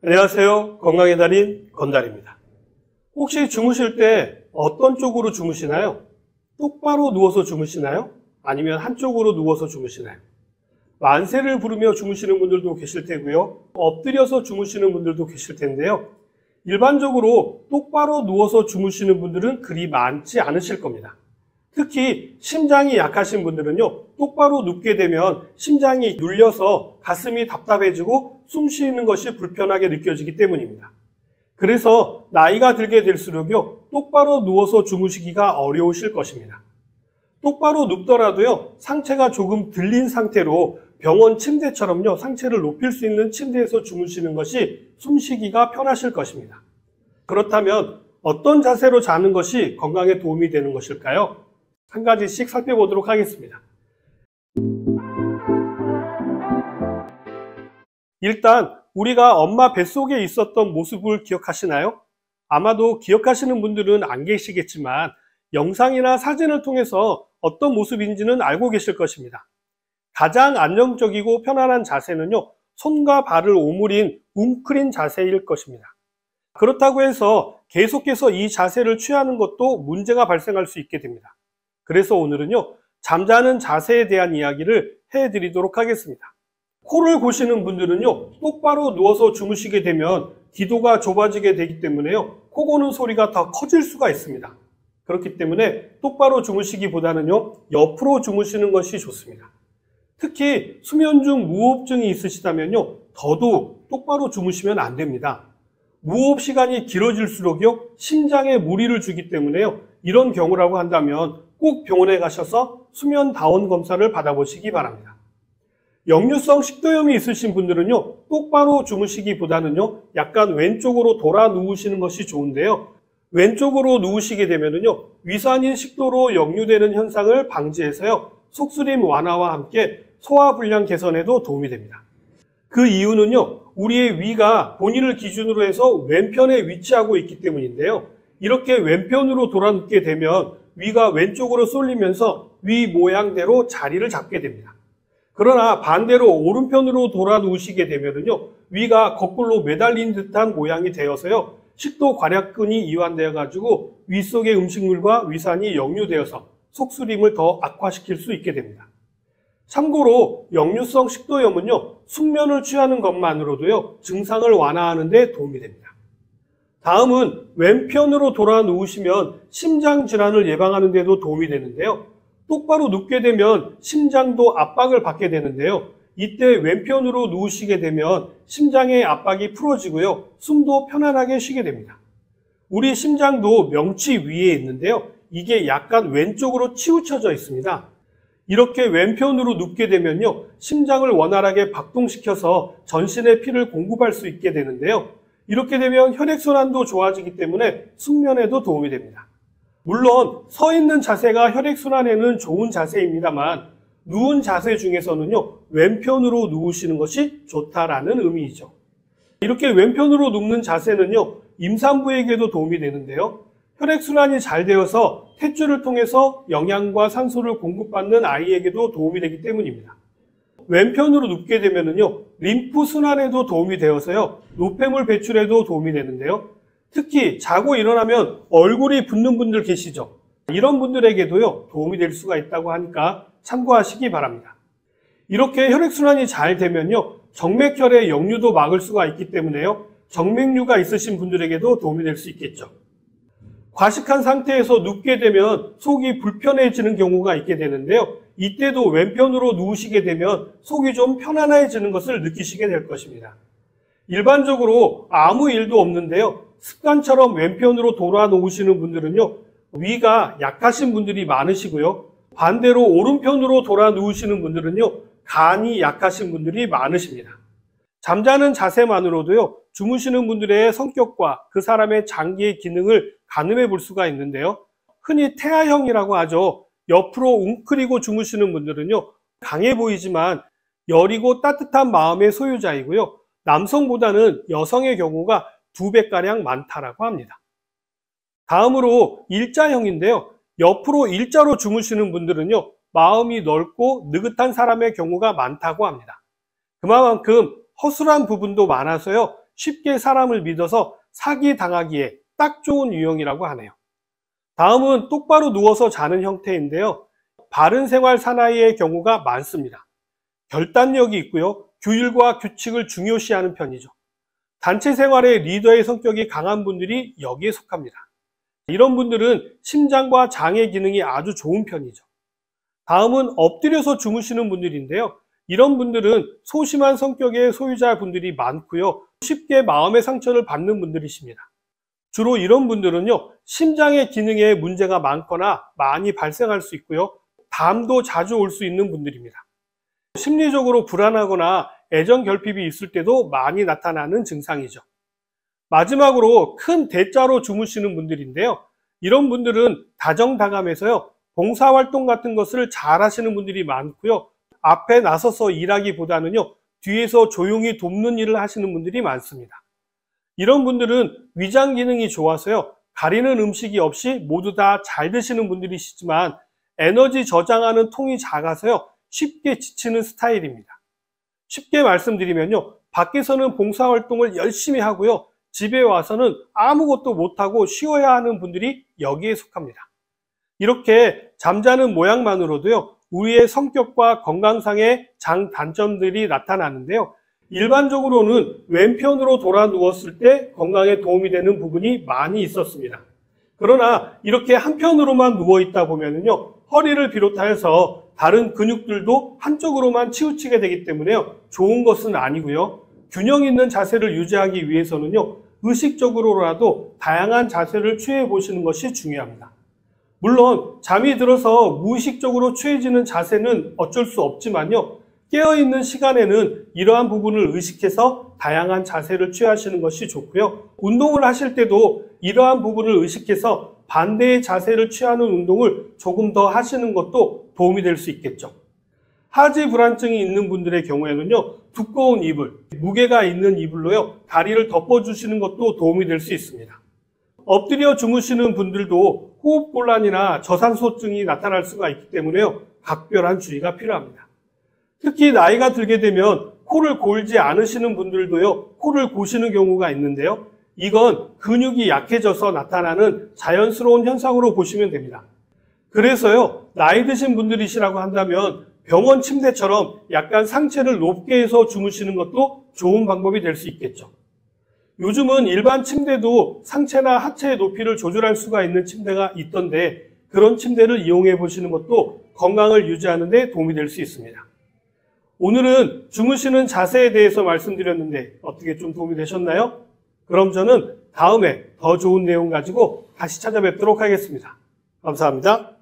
안녕하세요. 건강의 달인 건달입니다. 혹시 주무실 때 어떤 쪽으로 주무시나요? 똑바로 누워서 주무시나요? 아니면 한쪽으로 누워서 주무시나요? 만세를 부르며 주무시는 분들도 계실 테고요. 엎드려서 주무시는 분들도 계실 텐데요. 일반적으로 똑바로 누워서 주무시는 분들은 그리 많지 않으실 겁니다. 특히 심장이 약하신 분들은요, 똑바로 눕게 되면 심장이 눌려서 가슴이 답답해지고 숨 쉬는 것이 불편하게 느껴지기 때문입니다. 그래서 나이가 들게 될수록요, 똑바로 누워서 주무시기가 어려우실 것입니다. 똑바로 눕더라도요, 상체가 조금 들린 상태로 병원 침대처럼요, 상체를 높일 수 있는 침대에서 주무시는 것이 숨쉬기가 편하실 것입니다. 그렇다면 어떤 자세로 자는 것이 건강에 도움이 되는 것일까요? 한 가지씩 살펴보도록 하겠습니다. 일단 우리가 엄마 뱃속에 있었던 모습을 기억하시나요? 아마도 기억하시는 분들은 안 계시겠지만 영상이나 사진을 통해서 어떤 모습인지는 알고 계실 것입니다. 가장 안정적이고 편안한 자세는요, 손과 발을 오므린 웅크린 자세일 것입니다. 그렇다고 해서 계속해서 이 자세를 취하는 것도 문제가 발생할 수 있게 됩니다. 그래서 오늘은요, 잠자는 자세에 대한 이야기를 해드리도록 하겠습니다. 코를 고시는 분들은요, 똑바로 누워서 주무시게 되면 기도가 좁아지게 되기 때문에요, 코 고는 소리가 더 커질 수가 있습니다. 그렇기 때문에 똑바로 주무시기보다는요, 옆으로 주무시는 것이 좋습니다. 특히 수면 중 무호흡증이 있으시다면요, 더더욱 똑바로 주무시면 안 됩니다. 무호흡 시간이 길어질수록요, 심장에 무리를 주기 때문에요, 이런 경우라고 한다면 꼭 병원에 가셔서 수면 다원 검사를 받아보시기 바랍니다. 역류성 식도염이 있으신 분들은요, 똑바로 주무시기보다는요, 약간 왼쪽으로 돌아 누우시는 것이 좋은데요. 왼쪽으로 누우시게 되면은요, 위산인 식도로 역류되는 현상을 방지해서요, 속쓰림 완화와 함께 소화불량 개선에도 도움이 됩니다. 그 이유는요, 우리의 위가 본인을 기준으로 해서 왼편에 위치하고 있기 때문인데요. 이렇게 왼편으로 돌아 눕게 되면 위가 왼쪽으로 쏠리면서 위 모양대로 자리를 잡게 됩니다. 그러나 반대로 오른편으로 돌아 누우시게 되면요, 위가 거꾸로 매달린 듯한 모양이 되어서요, 식도 괄약근이 이완되어 가지고 위 속의 음식물과 위산이 역류되어서 속쓰림을 더 악화시킬 수 있게 됩니다. 참고로 역류성 식도염은요, 숙면을 취하는 것만으로도요, 증상을 완화하는 데 도움이 됩니다. 다음은 왼편으로 돌아 누우시면 심장 질환을 예방하는 데도 도움이 되는데요. 똑바로 눕게 되면 심장도 압박을 받게 되는데요. 이때 왼편으로 누우시게 되면 심장의 압박이 풀어지고요, 숨도 편안하게 쉬게 됩니다. 우리 심장도 명치 위에 있는데요. 이게 약간 왼쪽으로 치우쳐져 있습니다. 이렇게 왼편으로 눕게 되면요, 심장을 원활하게 박동시켜서 전신에 피를 공급할 수 있게 되는데요. 이렇게 되면 혈액순환도 좋아지기 때문에 숙면에도 도움이 됩니다. 물론 서 있는 자세가 혈액순환에는 좋은 자세입니다만 누운 자세 중에서는요, 왼편으로 누우시는 것이 좋다라는 의미이죠. 이렇게 왼편으로 눕는 자세는요, 임산부에게도 도움이 되는데요. 혈액순환이 잘 되어서 탯줄을 통해서 영양과 산소를 공급받는 아이에게도 도움이 되기 때문입니다. 왼편으로 눕게 되면은요, 림프 순환에도 도움이 되어서요, 노폐물 배출에도 도움이 되는데요. 특히 자고 일어나면 얼굴이 붓는 분들 계시죠? 이런 분들에게도요, 도움이 될 수가 있다고 하니까 참고하시기 바랍니다. 이렇게 혈액순환이 잘 되면요, 정맥혈의 역류도 막을 수가 있기 때문에요, 정맥류가 있으신 분들에게도 도움이 될 수 있겠죠. 과식한 상태에서 눕게 되면 속이 불편해지는 경우가 있게 되는데요. 이때도 왼편으로 누우시게 되면 속이 좀 편안해지는 것을 느끼시게 될 것입니다. 일반적으로 아무 일도 없는데요, 습관처럼 왼편으로 돌아 누우시는 분들은요, 위가 약하신 분들이 많으시고요, 반대로 오른편으로 돌아 누우시는 분들은요, 간이 약하신 분들이 많으십니다. 잠자는 자세만으로도요, 주무시는 분들의 성격과 그 사람의 장기의 기능을 가늠해 볼 수가 있는데요. 흔히 태아형이라고 하죠. 옆으로 웅크리고 주무시는 분들은요, 강해 보이지만 여리고 따뜻한 마음의 소유자이고요. 남성보다는 여성의 경우가 2배가량 많다라고 합니다. 다음으로 일자형인데요. 옆으로 일자로 주무시는 분들은요, 마음이 넓고 느긋한 사람의 경우가 많다고 합니다. 그만큼 허술한 부분도 많아서요, 쉽게 사람을 믿어서 사기 당하기에 딱 좋은 유형이라고 하네요. 다음은 똑바로 누워서 자는 형태인데요. 바른 생활 사나이의 경우가 많습니다. 결단력이 있고요. 규율과 규칙을 중요시하는 편이죠. 단체 생활의 리더의 성격이 강한 분들이 여기에 속합니다. 이런 분들은 심장과 장의 기능이 아주 좋은 편이죠. 다음은 엎드려서 주무시는 분들인데요. 이런 분들은 소심한 성격의 소유자분들이 많고요. 쉽게 마음의 상처를 받는 분들이십니다. 주로 이런 분들은요, 심장의 기능에 문제가 많거나 많이 발생할 수 있고요. 담도 자주 올 수 있는 분들입니다. 심리적으로 불안하거나 애정 결핍이 있을 때도 많이 나타나는 증상이죠. 마지막으로 큰 대자로 주무시는 분들인데요. 이런 분들은 다정다감해서요, 봉사활동 같은 것을 잘 하시는 분들이 많고요. 앞에 나서서 일하기보다는요, 뒤에서 조용히 돕는 일을 하시는 분들이 많습니다. 이런 분들은 위장 기능이 좋아서요, 가리는 음식이 없이 모두 다 잘 드시는 분들이시지만 에너지 저장하는 통이 작아서요, 쉽게 지치는 스타일입니다. 쉽게 말씀드리면요, 밖에서는 봉사활동을 열심히 하고요, 집에 와서는 아무것도 못하고 쉬어야 하는 분들이 여기에 속합니다. 이렇게 잠자는 모양만으로도요, 우리의 성격과 건강상의 장단점들이 나타나는데요. 일반적으로는 왼편으로 돌아 누웠을 때 건강에 도움이 되는 부분이 많이 있었습니다. 그러나 이렇게 한편으로만 누워 있다 보면요, 허리를 비롯하여서 다른 근육들도 한쪽으로만 치우치게 되기 때문에요, 좋은 것은 아니고요. 균형 있는 자세를 유지하기 위해서는요, 의식적으로라도 다양한 자세를 취해 보시는 것이 중요합니다. 물론 잠이 들어서 무의식적으로 취해지는 자세는 어쩔 수 없지만요, 깨어있는 시간에는 이러한 부분을 의식해서 다양한 자세를 취하시는 것이 좋고요. 운동을 하실 때도 이러한 부분을 의식해서 반대의 자세를 취하는 운동을 조금 더 하시는 것도 도움이 될 수 있겠죠. 하지 불안증이 있는 분들의 경우에는요, 두꺼운 이불, 무게가 있는 이불로요, 다리를 덮어주시는 것도 도움이 될 수 있습니다. 엎드려 주무시는 분들도 호흡곤란이나 저산소증이 나타날 수가 있기 때문에요, 각별한 주의가 필요합니다. 특히 나이가 들게 되면 코를 골지 않으시는 분들도요, 코를 고시는 경우가 있는데요. 이건 근육이 약해져서 나타나는 자연스러운 현상으로 보시면 됩니다. 그래서요, 나이 드신 분들이시라고 한다면 병원 침대처럼 약간 상체를 높게 해서 주무시는 것도 좋은 방법이 될 수 있겠죠. 요즘은 일반 침대도 상체나 하체의 높이를 조절할 수가 있는 침대가 있던데 그런 침대를 이용해 보시는 것도 건강을 유지하는 데 도움이 될 수 있습니다. 오늘은 주무시는 자세에 대해서 말씀드렸는데 어떻게 좀 도움이 되셨나요? 그럼 저는 다음에 더 좋은 내용 가지고 다시 찾아뵙도록 하겠습니다. 감사합니다.